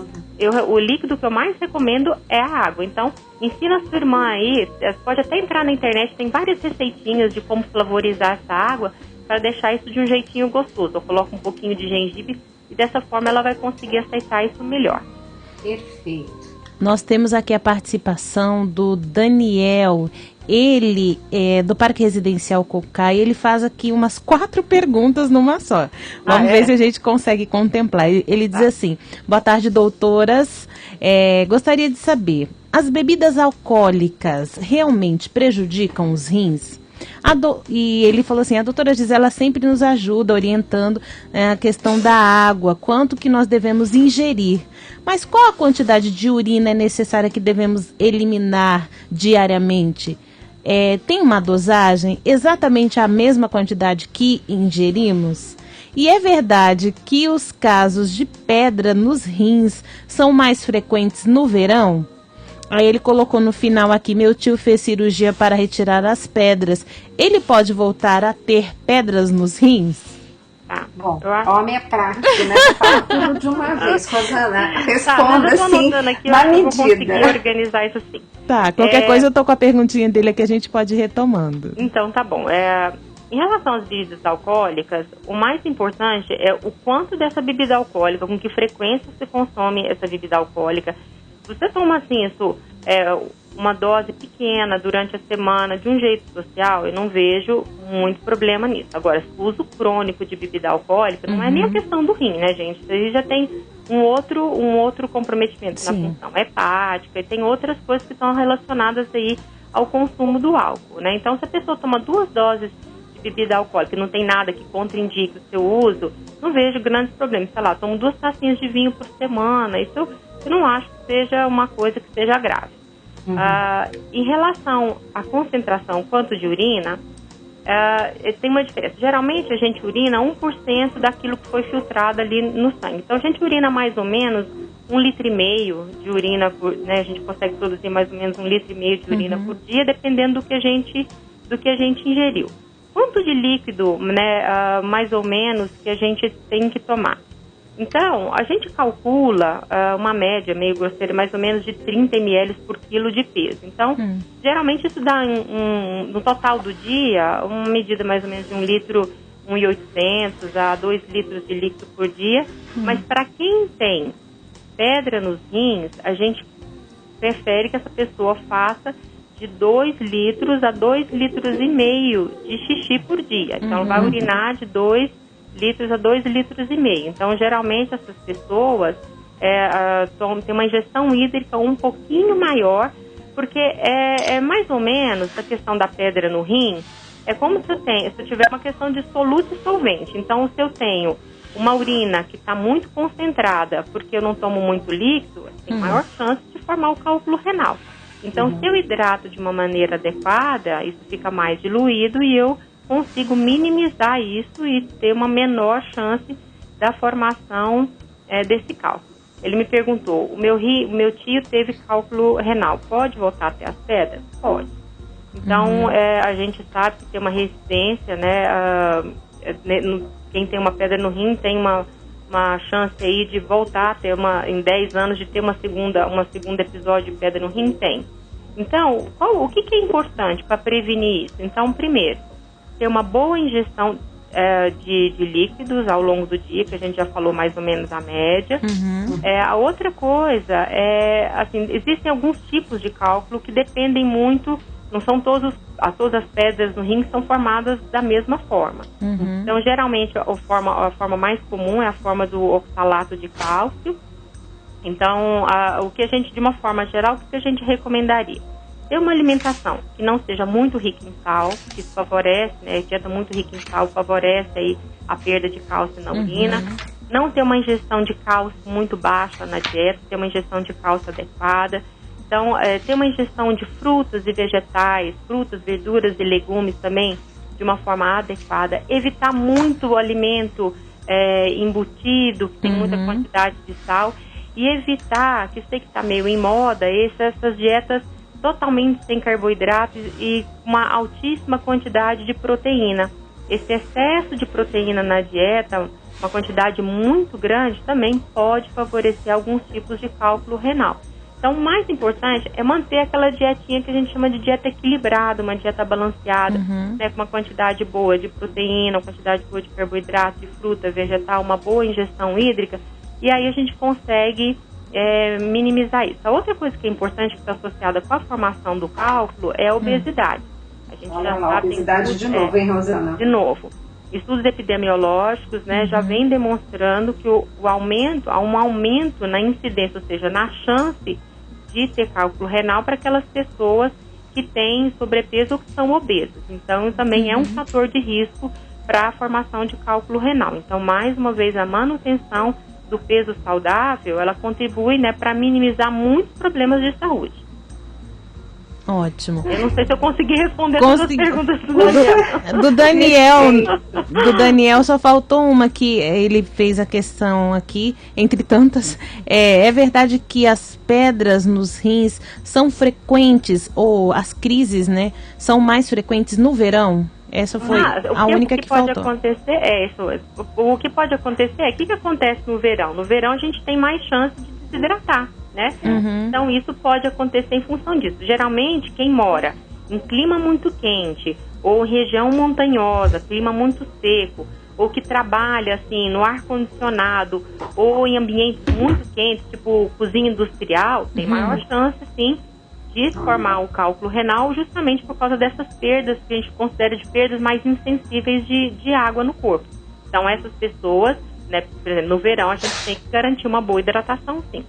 o líquido que eu mais recomendo é a água. Então, ensina a sua irmã aí, pode até entrar na internet, tem várias receitinhas de como flavorizar essa água para deixar isso de um jeitinho gostoso. Eu coloco um pouquinho de gengibre e dessa forma ela vai conseguir aceitar isso melhor. Perfeito. Nós temos aqui a participação do Daniel, ele é do Parque Residencial Cocai, ele faz aqui umas 4 perguntas numa só. Vamos ver se a gente consegue contemplar. Ele diz assim: boa tarde, doutoras, gostaria de saber, as bebidas alcoólicas realmente prejudicam os rins? E ele falou assim: a doutora Gisela sempre nos ajuda orientando a questão da água, quanto que nós devemos ingerir. Mas qual a quantidade de urina é necessária que devemos eliminar diariamente? Tem uma dosagem? Exatamente a mesma quantidade que ingerimos? E é verdade que os casos de pedra nos rins são mais frequentes no verão? Aí ele colocou no final aqui: meu tio fez cirurgia para retirar as pedras. Ele pode voltar a ter pedras nos rins? Bom, homem é prático, né? Fala tudo de uma vez, Rosana. Responda assim, na medida. Eu vou conseguir organizar isso assim. Tá, qualquer coisa eu tô com a perguntinha dele aqui, a gente pode ir retomando. Então, tá bom. Em relação às bebidas alcoólicas, o mais importante é o quanto dessa bebida alcoólica, com que frequência você consome essa bebida alcoólica. Se você toma assim, uma dose pequena durante a semana, de um jeito social, eu não vejo muito problema nisso. Agora, o uso crônico de bebida alcoólica não é nem a questão do rim, né, gente? Isso aí já tem um outro comprometimento na função hepática, e tem outras coisas que estão relacionadas aí ao consumo do álcool, né? Então, se a pessoa toma 2 doses de bebida alcoólica e não tem nada que contraindique o seu uso, não vejo grandes problemas. Sei lá, tomo 2 tacinhas de vinho por semana, isso eu não acho que seja uma coisa que seja grave. Em relação à concentração quanto de urina, tem uma diferença. Geralmente a gente urina 1% daquilo que foi filtrado ali no sangue. Então a gente urina mais ou menos 1,5 litro de urina né? A gente consegue produzir mais ou menos 1,5 litro de urina por dia, dependendo do que a gente ingeriu. Quanto de líquido, né, mais ou menos, que a gente tem que tomar? Então, a gente calcula uma média meio grosseira, mais ou menos de 30 ml por quilo de peso. Então, geralmente isso dá, no total do dia, uma medida mais ou menos de 1 litro, 1.800 a 2 litros de líquido por dia. Mas para quem tem pedra nos rins, a gente prefere que essa pessoa faça de 2 litros a 2,5 litros de xixi por dia. Então, ela vai urinar de 2 litros a 2,5 litros. Então, geralmente, essas pessoas têm uma ingestão hídrica um pouquinho maior, porque é mais ou menos a questão da pedra no rim, é como se eu tiver uma questão de soluto e solvente. Então, se eu tenho uma urina que está muito concentrada, porque eu não tomo muito líquido, tem maior chance de formar o cálculo renal. Então, se eu hidrato de uma maneira adequada, isso fica mais diluído e eu consigo minimizar isso e ter uma menor chance da formação desse cálculo. Ele me perguntou, o meu tio teve cálculo renal, pode voltar a ter as pedras? Pode. Então, a gente sabe que tem uma resistência, né? Quem tem uma pedra no rim tem uma chance aí de voltar a ter em 10 anos, de ter uma segunda episódio de pedra no rim, tem. Então, o que é importante para prevenir isso? Então, primeiro, ter uma boa ingestão de líquidos ao longo do dia, que a gente já falou mais ou menos a média. A outra coisa assim, existem alguns tipos de cálculo que dependem muito, não são todas as pedras no rim são formadas da mesma forma. Então, geralmente, a forma mais comum é a forma do oxalato de cálcio. Então, o que a gente, de uma forma geral, o que a gente recomendaria? Ter uma alimentação que não seja muito rica em sal, que isso favorece, né? Dieta muito rica em sal favorece aí a perda de cálcio na urina. Não ter uma ingestão de cálcio muito baixa na dieta, ter uma ingestão de cálcio adequada. Então, ter uma ingestão de frutas e vegetais, frutas, verduras e legumes também, de uma forma adequada. Evitar muito o alimento embutido, que tem muita quantidade de sal. E evitar, que eu sei que está meio em moda, essas dietas totalmente sem carboidratos e uma altíssima quantidade de proteína. Esse excesso de proteína na dieta, uma quantidade muito grande, também pode favorecer alguns tipos de cálculo renal. Então, o mais importante é manter aquela dietinha que a gente chama de dieta equilibrada, uma dieta balanceada, né, com uma quantidade boa de proteína, uma quantidade boa de carboidrato, de fruta, vegetal, uma boa ingestão hídrica, e aí a gente consegue minimizar isso. A outra coisa que é importante, que está associada com a formação do cálculo, é a obesidade. A gente já sabe, obesidade de novo, hein, Rosana? De novo. Estudos epidemiológicos, né, já vem demonstrando que há um aumento na incidência, ou seja, na chance de ter cálculo renal para aquelas pessoas que têm sobrepeso ou que são obesas. Então, também é um fator de risco para a formação de cálculo renal. Então, mais uma vez, a manutenção do peso saudável, ela contribui, né, para minimizar muitos problemas de saúde. Ótimo. Eu não sei se eu consegui responder todas as perguntas do Daniel só faltou uma que ele fez a questão aqui, entre tantas. É verdade que as pedras nos rins são frequentes, ou as crises, né, são mais frequentes no verão? Essa foi a única que faltou. O que pode acontecer o que acontece no verão? No verão a gente tem mais chance de desidratar, né? Então isso pode acontecer em função disso. Geralmente quem mora em clima muito quente, ou região montanhosa, clima muito seco, ou que trabalha assim no ar-condicionado, ou em ambientes muito quentes, tipo cozinha industrial, tem maior chance sim de formar o cálculo renal, justamente por causa dessas perdas que a gente considera de perdas mais insensíveis de água no corpo. Então essas pessoas, né? Por exemplo, no verão a gente tem que garantir uma boa hidratação, sim.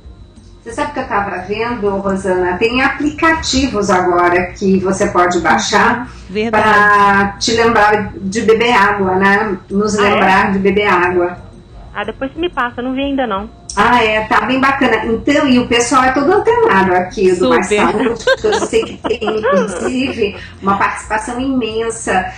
Você sabe que eu estava vendo, Rosana, tem aplicativos agora que você pode baixar para te lembrar de beber água, né? Nos lembrar de beber água. Depois você me passa, não vi ainda não. Tá bem bacana. Então, e o pessoal é todo antenado aqui do Mais Saúde, eu sei que tem, inclusive, uma participação imensa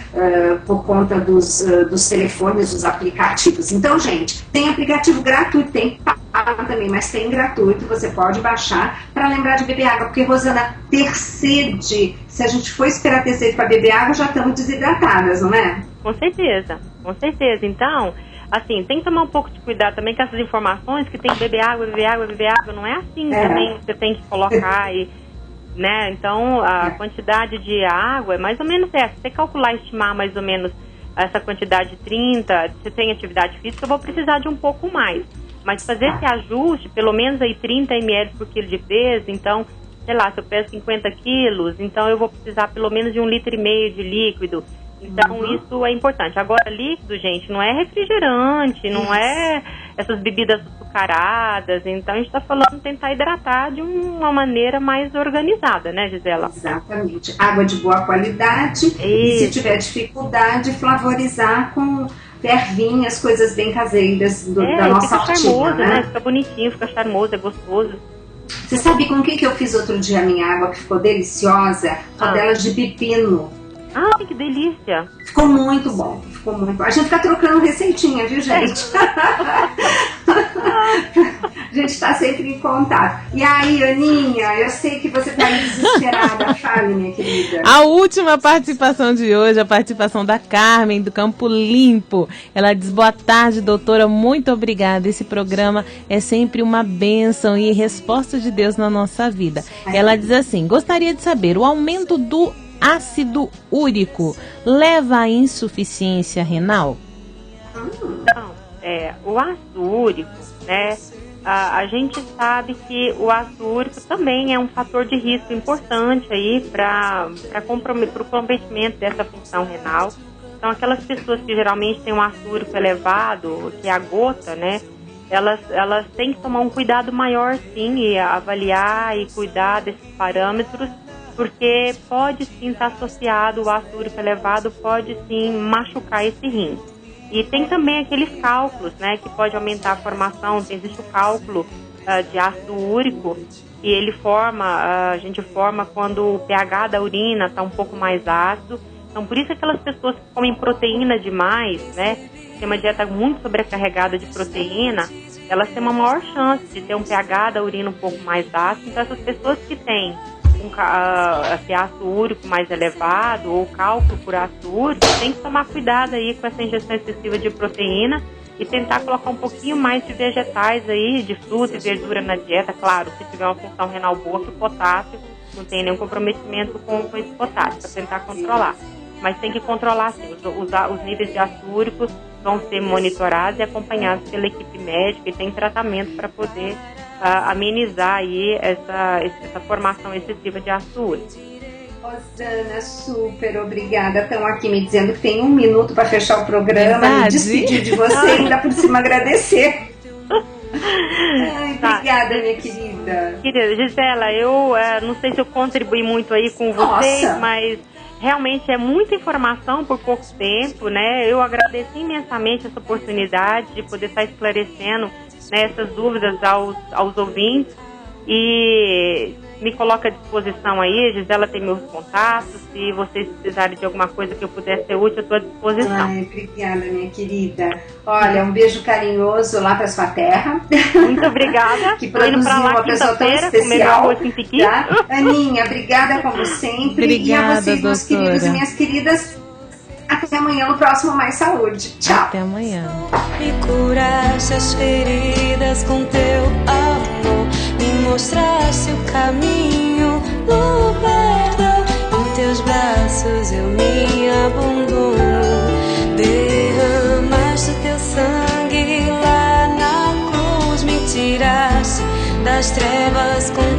por conta dos telefones, dos aplicativos. Então, gente, tem aplicativo gratuito, tem pago também, mas tem gratuito, você pode baixar para lembrar de beber água, porque, Rosana, ter sede, se a gente for esperar ter sede para beber água, já estamos desidratadas, não é? Com certeza, com certeza. Então, assim, tem que tomar um pouco de cuidado também com essas informações que tem que beber água, não é assim também que você tem que colocar né? Então, a quantidade de água é mais ou menos essa. Se você calcular e estimar mais ou menos essa quantidade de 30, se tem atividade física, eu vou precisar de um pouco mais. Mas fazer esse ajuste, pelo menos aí 30 ml por quilo de peso, então, sei lá, se eu peso 50 quilos, então eu vou precisar pelo menos de 1,5 litro de líquido. Então, isso é importante. Agora, líquido, gente, não é refrigerante, não é essas bebidas açucaradas. Então, a gente está falando de tentar hidratar de uma maneira mais organizada, né, Gisela? Exatamente. Água de boa qualidade. E se tiver dificuldade, flavorizar com ervinhas, coisas bem caseiras da nossa hortinha, charmoso, né? Fica bonitinho, fica charmoso, é gostoso. Você sabe com o que eu fiz outro dia a minha água que ficou deliciosa? Rodelas de pepino. Que delícia! Ficou muito bom, ficou muito bom. A gente fica trocando receitinha, viu, gente? A gente está sempre em contato. E aí, Aninha, eu sei que você está desesperada. Fale, minha querida. A última participação de hoje, a participação da Carmen, do Campo Limpo. Ela diz: boa tarde, doutora, muito obrigada. Esse programa é sempre uma bênção e resposta de Deus na nossa vida. Ela diz assim: gostaria de saber, o aumento do ácido úrico leva à insuficiência renal? Então, o ácido úrico, né, a gente sabe que o ácido úrico também é um fator de risco importante aí para o comprometimento dessa função renal. Então, aquelas pessoas que geralmente têm um ácido úrico elevado, que é a gota, né, elas têm que tomar um cuidado maior, sim, e avaliar e cuidar desses parâmetros, porque pode sim estar associado, o ácido úrico elevado pode sim machucar esse rim. E tem também aqueles cálculos, né, que pode aumentar a formação. Existe o cálculo de ácido úrico, e ele a gente forma quando o pH da urina está um pouco mais ácido. Então, por isso aquelas pessoas que comem proteína demais, né, tem uma dieta muito sobrecarregada de proteína, elas têm uma maior chance de ter um pH da urina um pouco mais ácido. Então, essas pessoas que têm esse ácido úrico mais elevado ou cálculo por ácido úrico, tem que tomar cuidado aí com essa ingestão excessiva de proteína e tentar colocar um pouquinho mais de vegetais aí, de fruta e verdura na dieta. Claro, se tiver uma função renal boa, que o potássio não tem nenhum comprometimento com esse potássio, para tentar controlar. Mas tem que controlar sim, os níveis de ácido úrico vão ser monitorados e acompanhados pela equipe médica, e tem tratamento para poder amenizar aí essa formação excessiva de ácido úrico. Rosana, super obrigada. Estão aqui me dizendo que tem 1 minuto para fechar o programa. Me despedir de você e ainda por cima agradecer. Obrigada, minha querida. Querida Gisela, eu não sei se eu contribuí muito aí com vocês, mas realmente é muita informação por pouco tempo, né? Eu agradeço imensamente essa oportunidade de poder estar esclarecendo, né, essas dúvidas aos ouvintes, e me coloca à disposição aí. Gisela tem meus contatos, se vocês precisarem de alguma coisa que eu puder ser útil, eu estou à disposição. Obrigada, minha querida. Olha, um beijo carinhoso lá para sua terra. Muito obrigada. Que produziu uma pessoa tão especial. Tá? Aninha, obrigada como sempre. Obrigada, e a vocês, meus queridos e minhas queridas, até amanhã no próximo Mais Saúde. Tchau. Até amanhã. Me curaste as feridas com teu amor, me mostraste o caminho no perdão. Em teus braços eu me abandono. Derramaste teu sangue lá na cruz, me tiraste das trevas com